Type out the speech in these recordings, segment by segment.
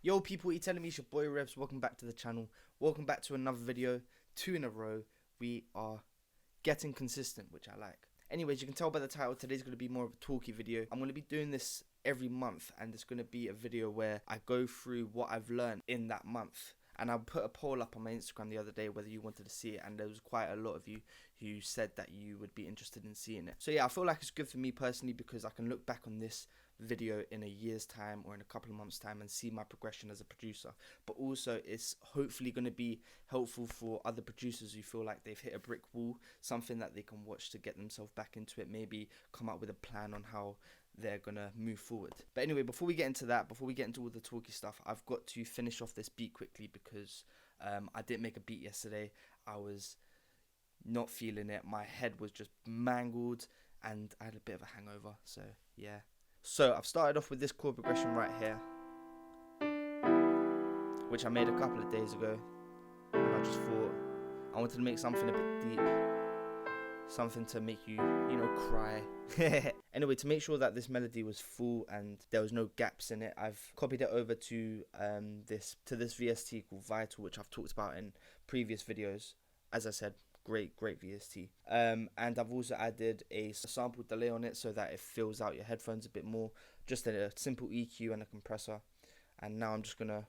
Yo people, you telling me it's your boy Revs. Welcome back to the channel. Welcome back to another video. 2 in a row. We are getting consistent, which I like. Anyways, you can tell by the title, today's going to be more of a talky video. I'm going to be doing this every month, and it's going to be a video where I go through what I've learned in that month. And I put a poll up on my Instagram the other day whether you wanted to see it, and there was quite a lot of you who said that you would be interested in seeing it. So yeah, I feel like it's good for me personally because I can look back on this video in a year's time or in a couple of months time and see my progression as a producer. But also it's hopefully going to be helpful for other producers who feel like they've hit a brick wall, something that they can watch to get themselves back into it, maybe come up with a plan on how they're gonna move forward. But anyway, before we get into that, before we get into all the talky stuff, I've got to finish off this beat quickly because I didn't make a beat yesterday. I was not feeling it. My head was just mangled and I had a bit of a hangover, so yeah. So I've started off with this chord progression right here, which I made a couple of days ago, and I just thought I wanted to make something a bit deep, something to make you know, cry. Anyway, to make sure that this melody was full and there was no gaps in it, I've copied it over to this VST called Vital, which I've talked about in previous videos. As I said, great VST. And I've also added a sample delay on it so that it fills out your headphones a bit more. Just a simple EQ and a compressor. And now I'm just gonna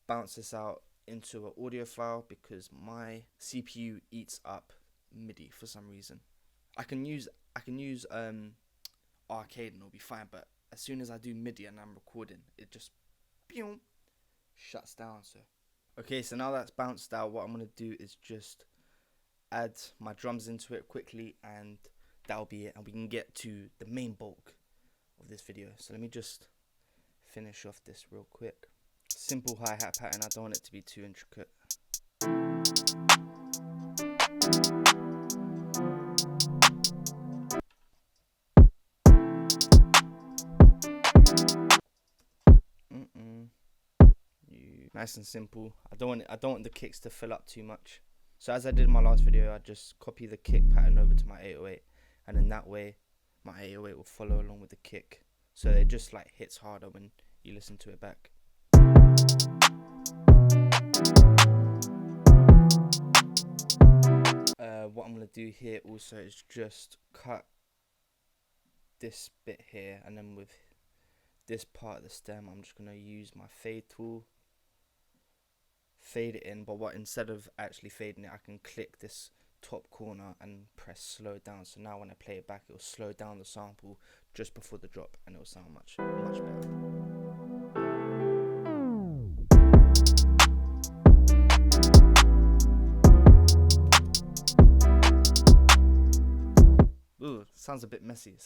bounce this out into an audio file because my CPU eats up MIDI for some reason. I can use Arcade and it'll be fine, but as soon as I do MIDI and I'm recording, it just shuts down. So okay, so now that's bounced out, what I'm gonna do is just add my drums into it quickly, and that'll be it, and we can get to the main bulk of this video. So let me just finish off this real quick. Simple hi-hat pattern, I don't want it to be too intricate. Nice and simple. I don't want the kicks to fill up too much. So as I did in my last video, I just copy the kick pattern over to my 808, and in that way my 808 will follow along with the kick, so it just like hits harder when you listen to it back. What I'm gonna do here also is just cut this bit here, and then with this part of the stem I'm just gonna use my fade tool, fade it in, but instead of actually fading it, I can click this top corner and press slow down, so now when I play it back it will slow down the sample just before the drop and it will sound much better. Ooh, sounds a bit messy.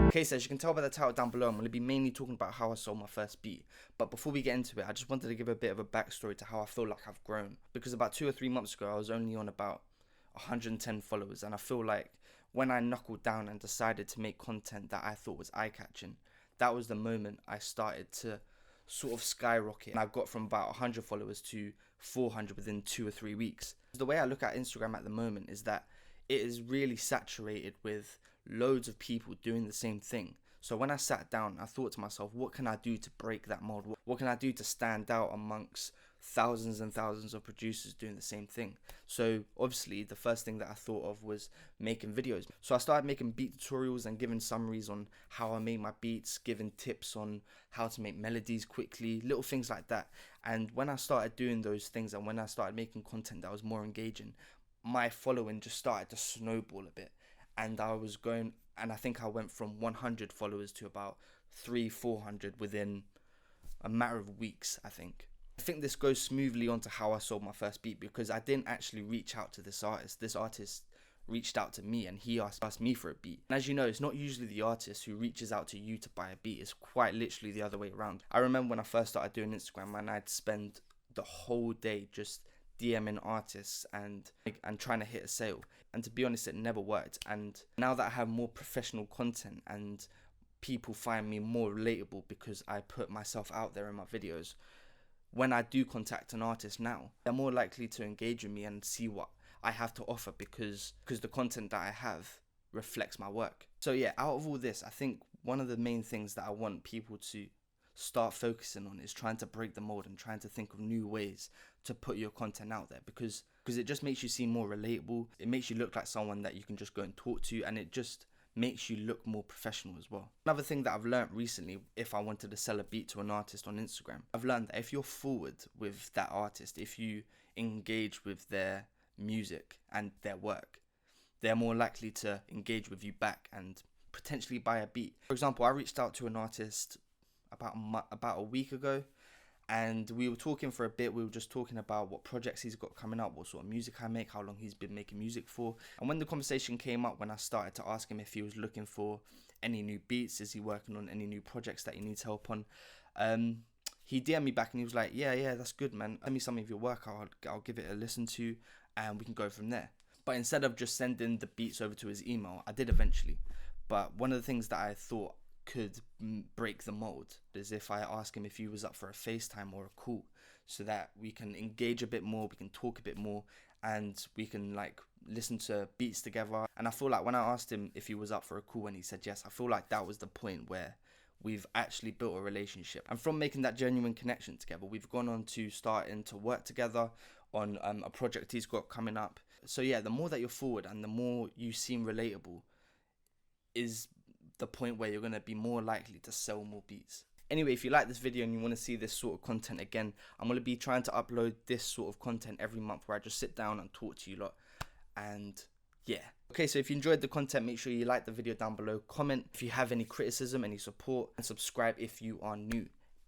Okay, so as you can tell by the title down below, I'm going to be mainly talking about how I sold my first beat. But before we get into it, I just wanted to give a bit of a backstory to how I feel like I've grown. Because about 2 or 3 months ago, I was only on about 110 followers. And I feel like when I knuckled down and decided to make content that I thought was eye-catching, that was the moment I started to sort of skyrocket. And I got from about 100 followers to 400 within 2 or 3 weeks. The way I look at Instagram at the moment is that it is really saturated with loads of people doing the same thing. So when I sat down, I thought to myself, what can I do to break that mold? What can I do to stand out amongst thousands and thousands of producers doing the same thing? So obviously the first thing that I thought of was making videos. So I started making beat tutorials and giving summaries on how I made my beats, giving tips on how to make melodies quickly, little things like that. And when I started doing those things and when I started making content that was more engaging, my following just started to snowball a bit. And I think I went from 100 followers to about 300-400 within a matter of weeks, I think. I think this goes smoothly onto how I sold my first beat because I didn't actually reach out to this artist. This artist reached out to me and he asked me for a beat. And as you know, it's not usually the artist who reaches out to you to buy a beat. It's quite literally the other way around. I remember when I first started doing Instagram, and I'd spend the whole day just DMing artists and trying to hit a sale. And to be honest, it never worked. And now that I have more professional content and people find me more relatable because I put myself out there in my videos, when I do contact an artist now, they're more likely to engage with me and see what I have to offer because the content that I have reflects my work. So yeah, out of all this, I think one of the main things that I want people to start focusing on is trying to break the mold and trying to think of new ways to put your content out there, because it just makes you seem more relatable. It makes you look like someone that you can just go and talk to, and it just makes you look more professional as well. Another thing that I've learned recently, if I wanted to sell a beat to an artist on Instagram, I've learned that if you're forward with that artist, if you engage with their music and their work, they're more likely to engage with you back and potentially buy a beat. For example, I reached out to an artist about a week ago, and we were talking for a bit. We were just talking about what projects he's got coming up, what sort of music I make, how long he's been making music for. And when the conversation came up, when I started to ask him if he was looking for any new beats, is he working on any new projects that he needs help on, he DM'd me back and he was like, yeah, that's good, man. Send me some of your work, I'll give it a listen to, and we can go from there. But instead of just sending the beats over to his email, I did eventually. But one of the things that I thought could break the mold is if I ask him if he was up for a FaceTime or a call, so that we can engage a bit more, we can talk a bit more, and we can like listen to beats together. And I feel like when I asked him if he was up for a call and he said yes, I feel like that was the point where we've actually built a relationship. And from making that genuine connection together, we've gone on to starting to work together on a project he's got coming up. So yeah, the more that you're forward and the more you seem relatable is the point where you're going to be more likely to sell more beats. Anyway, if you like this video and you want to see this sort of content again, I'm going to be trying to upload this sort of content every month where I just sit down and talk to you lot. And yeah. Okay, so if you enjoyed the content, make sure you like the video down below, comment if you have any criticism, any support, and subscribe if you are new.